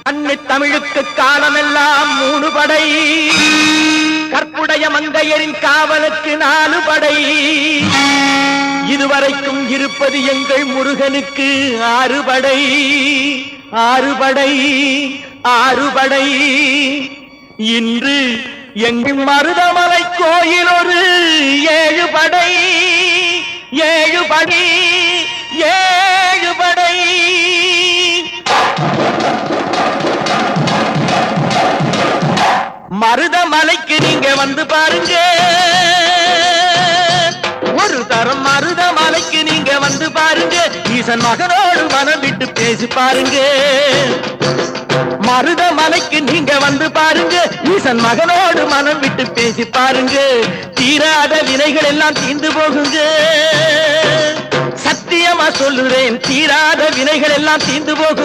கண்ணு தமிழுக்கு காலமெல்லாம் 3 படை, கற்புடைய மங்கையரின் காவலுக்கு 4 படை, இதுவரைக்கும் இருப்பது எங்கள் முருகனுக்கு 6 படை. 6 படை, 6 படை. இன்று எங்கள் மருதமலை கோயில் ஒரு 7 படை. 7 படை, 7 படை. மருதமலைக்கு நீங்க வந்து பாருங்க, ஒரு தரம் மருதமலைக்கு நீங்க வந்து பாருங்க, ஈசன் மகனோடு மனம் விட்டு பேசி பாருங்க. மருதமலைக்கு நீங்க வந்து பாருங்க, ஈசன் மகனோடு மனம் விட்டு பேசி பாருங்க. தீராத வினைகள் எல்லாம் தீர்ந்து போகுங்க, சத்தியமா சொல்லுறேன், தீராத வினைகள் எல்லாம் தீர்ந்து போகும்.